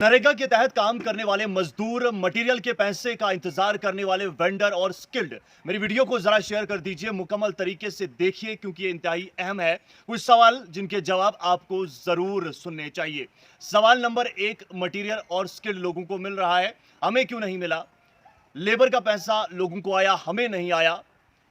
नरेगा के तहत काम करने वाले मजदूर, मटेरियल के पैसे का इंतजार करने वाले वेंडर और स्किल्ड, मेरी वीडियो को जरा शेयर कर दीजिए, मुकम्मल तरीके से देखिए क्योंकि ये इंतहाई अहम है। कुछ सवाल जिनके जवाब आपको जरूर सुनने चाहिए। सवाल नंबर 1, मटेरियल और स्किल्ड लोगों को मिल रहा है, हमें क्यों नहीं मिला? लेबर का पैसा लोगों को आया, हमें नहीं आया।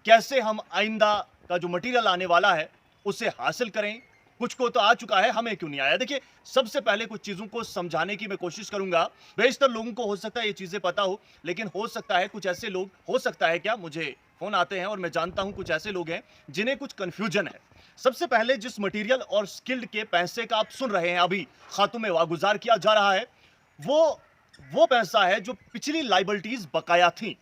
कैसे हम आइंदा का जो मटेरियल आने वाला है उसे हासिल करें? कुछ को तो आ चुका है, हमें क्यों नहीं आया? देखिए, सबसे पहले कुछ चीजों को समझाने की मैं कोशिश करूंगा। बेशतर लोगों को हो सकता है ये चीजें पता हो, लेकिन हो सकता है कुछ ऐसे लोग, हो सकता है क्या, मुझे फोन आते हैं और मैं जानता हूं कुछ ऐसे लोग हैं जिन्हें कुछ कंफ्यूजन है। सबसे पहले जिस मटेरियल और स्किल्ड के पैसे का आप सुन रहे हैं, अभी खातों में वागुजार किया जा रहा है, वो वो पैसा है जो पिछली लाइबिलिटीज बकाया थी।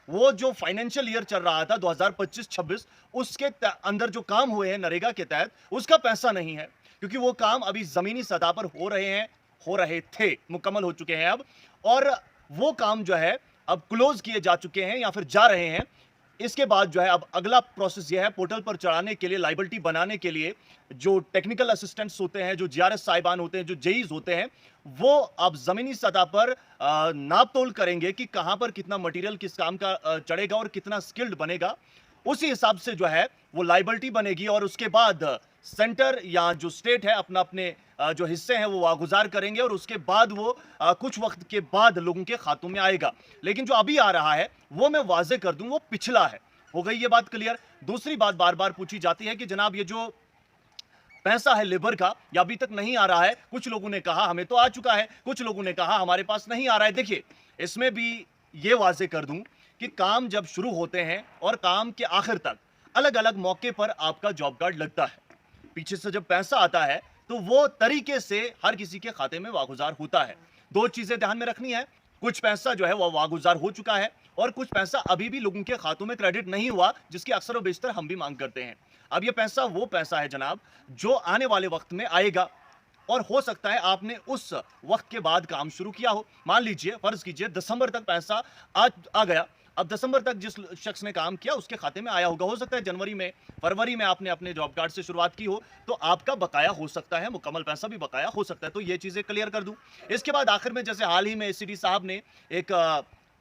वो जो फाइनेंशियल ईयर चल रहा था 2025-26, उसके अंदर जो काम हुए हैं नरेगा के तहत, उसका पैसा नहीं है, क्योंकि वो काम अभी जमीनी सतह पर हो रहे हैं, हो रहे थे, मुकम्मल हो चुके हैं अब। और वो काम जो है अब क्लोज किए जा चुके हैं या फिर जा रहे हैं। इसके बाद जो है अब अगला प्रोसेस ये है, पोर्टल पर चढ़ाने के लिए, लाइबिलिटी बनाने के लिए जो टेक्निकल असिस्टेंट्स होते हैं, जो जीआरएस साहिबान होते हैं, जो जेईज होते हैं, वो अब जमीनी सतह पर नाप तोल करेंगे कि कहां पर कितना मटेरियल किस काम का चढ़ेगा और कितना स्किल्ड बनेगा। उसी हिसाब से जो है वो लाइबिलिटी बनेगी और उसके बाद सेंटर या जो स्टेट है अपना अपने जो हिस्से हैं वो वागुजार करेंगे और उसके बाद वो कुछ वक्त के बाद लोगों के खातों में आएगा। लेकिन जो अभी आ रहा है वो मैं वाजे कर दूं, वो पिछला है। हो गई ये बात क्लियर? दूसरी बात बार बार पूछी जाती है कि जनाब ये जो पैसा है लेबर का, या अभी तक नहीं आ रहा है। कुछ लोगों ने कहा हमें तो आ चुका है, कुछ लोगों ने कहा हमारे पास नहीं आ रहा है। देखिए, इसमें भी ये वाजे कर दूं कि काम जब शुरू होते हैं और काम के आखिर तक अलग अलग मौके पर आपका जॉब कार्ड लगता है। पीछे से जब पैसा आता है तो वो तरीके से हर किसी के खाते में वागुजार होता है। दो चीजें ध्यान में रखनी है, कुछ पैसा जो है वो वागुजार हो चुका है और कुछ पैसा अभी भी लोगों के खातों में क्रेडिट नहीं हुआ, जिसकी अक्सर व बेशतर हम भी मांग करते हैं। अब ये पैसा वो पैसा है जनाब जो आने वाले वक्त में आएगा और हो सकता है आपने उस वक्त के बाद काम शुरू किया हो। मान लीजिए, फर्ज कीजिए दिसंबर तक पैसा आ गया। अब दिसंबर तक जिस शख्स ने काम किया उसके खाते में आया होगा। हो सकता है जनवरी में, फरवरी में आपने अपने जॉब कार्ड से शुरुआत की हो, तो आपका बकाया हो सकता है, मुकम्मल पैसा भी बकाया हो सकता है। तो ये चीजें क्लियर कर दूं। इसके बाद आखिर में जैसे हाल ही में एसीडी साहब ने एक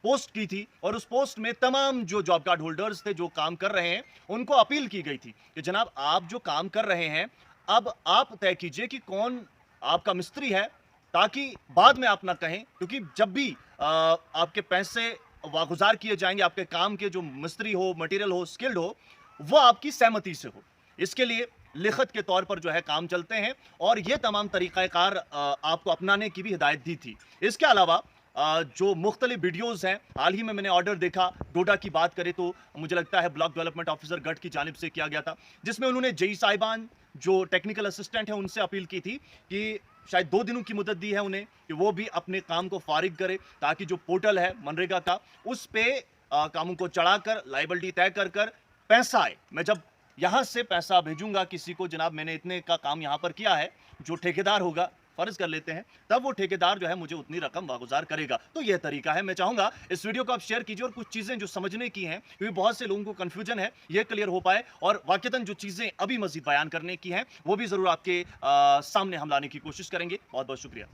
पोस्ट की थी और उस पोस्ट में तमाम जो जॉब कार्ड होल्डर्स थे जो काम कर रहे हैं उनको अपील की गई थी कि जनाब आप जो काम कर रहे हैं, अब आप तय कीजिए कि कौन आपका मिस्त्री है, ताकि बाद में आप ना कहें, क्योंकि जब भी आपके पैसे वागुजार किए जाएंगे, आपके काम के जो मिस्त्री हो, मटेरियल हो, स्किल्ड हो, वो आपकी सहमति से हो। इसके लिए लिखत के तौर पर जो है काम चलते हैं और ये तमाम तरीक़ाकार आपको अपनाने की भी हिदायत दी थी। इसके अलावा जो मुख्तलिफ वीडियोज़ हैं, हाल ही में मैंने ऑर्डर देखा, डोडा की बात करें तो मुझे लगता है ब्लॉक डेवलपमेंट ऑफिसर गढ़ की जानिब से किया गया था, जिसमें उन्होंने जेई साहिबान जो टेक्निकल असिस्टेंट है उनसे अपील की थी कि शायद 2 दिनों की मुद्दत दी है उन्हें कि वो भी अपने काम को फारिग करे, ताकि जो पोर्टल है मनरेगा का उस पे कामों को चढ़ाकर लाइबिलिटी तय कर कर पैसा आए। मैं जब यहाँ से पैसा भेजूंगा किसी को, जनाब मैंने इतने का काम यहाँ पर किया है, जो ठेकेदार होगा, फर्ज कर लेते हैं, तब वो ठेकेदार जो है मुझे उतनी रकम वागुजार करेगा। तो ये तरीका है। मैं चाहूंगा इस वीडियो को आप शेयर कीजिए और कुछ चीजें जो समझने की हैं, क्योंकि बहुत से लोगों को कंफ्यूजन है, ये क्लियर हो पाए और वाकईतन जो चीजें अभी मजीद बयान करने की हैं वो भी जरूर आपके सामने हम लाने की कोशिश करेंगे। बहुत बहुत शुक्रिया।